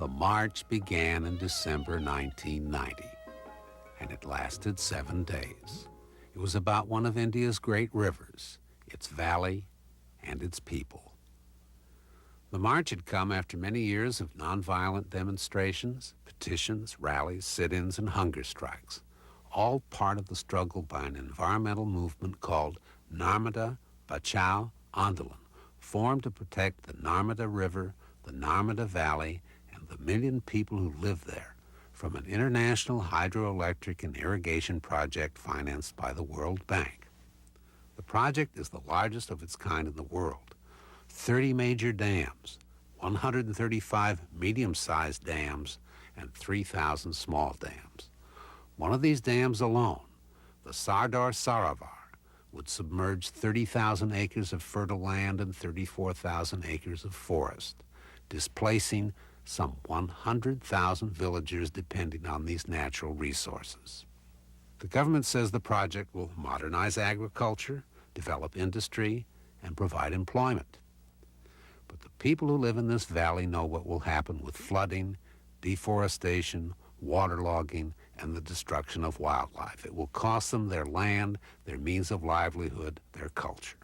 The march began in December 1990, and it lasted 7 days. It was about one of India's great rivers, its valley, and its people. The march had come after many years of nonviolent demonstrations, petitions, rallies, sit-ins, and hunger strikes, all part of the struggle by an environmental movement called Narmada Bachao Andolan, formed to protect the Narmada River, the Narmada Valley, and the million people who live there from an international hydroelectric and irrigation project financed by the World Bank. The project is the largest of its kind in the world. 30 major dams, 135 medium-sized dams, and 3,000 small dams. One of these dams alone, the Sardar Sarovar, would submerge 30,000 acres of fertile land and 34,000 acres of forest, displacing some 100,000 villagers depending on these natural resources. The government says the project will modernize agriculture, develop industry, and provide employment. But the people who live in this valley know what will happen with flooding, deforestation, waterlogging, and the destruction of wildlife. It will cost them their land, their means of livelihood, their culture.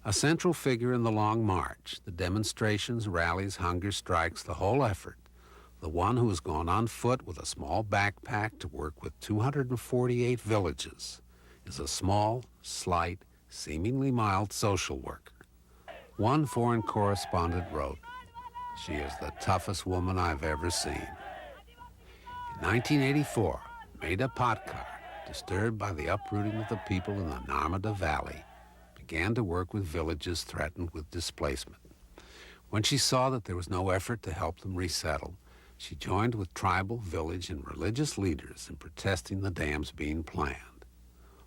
A central figure in the long march, the demonstrations, rallies, hunger strikes, the whole effort, the one who has gone on foot with a small backpack to work with 248 villages, is a small, slight, seemingly mild social worker. One foreign correspondent wrote, "She is the toughest woman I've ever seen." In 1984, Medha Patkar, disturbed by the uprooting of the people in the Narmada Valley, began to work with villages threatened with displacement. When she saw that there was no effort to help them resettle, she joined with tribal, village, and religious leaders in protesting the dams being planned.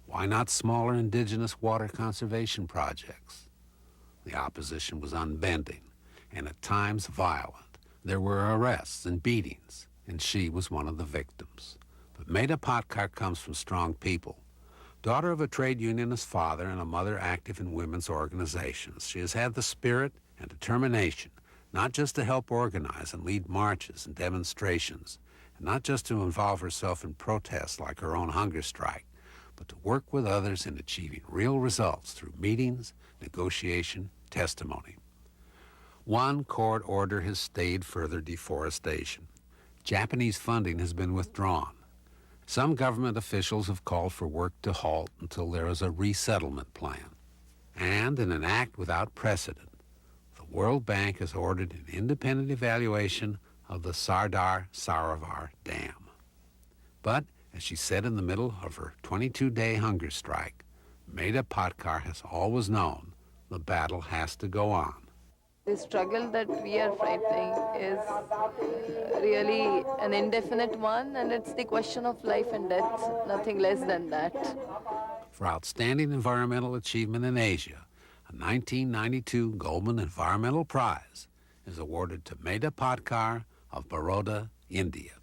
Why not smaller indigenous water conservation projects? The opposition was unbending and at times violent. There were arrests and beatings, and she was one of the victims. But Medha Patkar comes from strong people. Daughter of a trade unionist father and a mother active in women's organizations, she has had the spirit and determination not just to help organize and lead marches and demonstrations, and not just to involve herself in protests like her own hunger strike, but to work with others in achieving real results through meetings, negotiation, testimony. One court order has stayed further deforestation. Japanese funding has been withdrawn. Some government officials have called for work to halt until there is a resettlement plan. And in an act without precedent, the World Bank has ordered an independent evaluation of the Sardar Sarovar Dam. But, as she said in the middle of her 22-day hunger strike, Medha Patkar has always known the battle has to go on. The struggle that we are fighting is really an indefinite one, and it's the question of life and death, nothing less than that. For outstanding environmental achievement in Asia, a 1992 Goldman Environmental Prize is awarded to Medha Patkar of Baroda, India.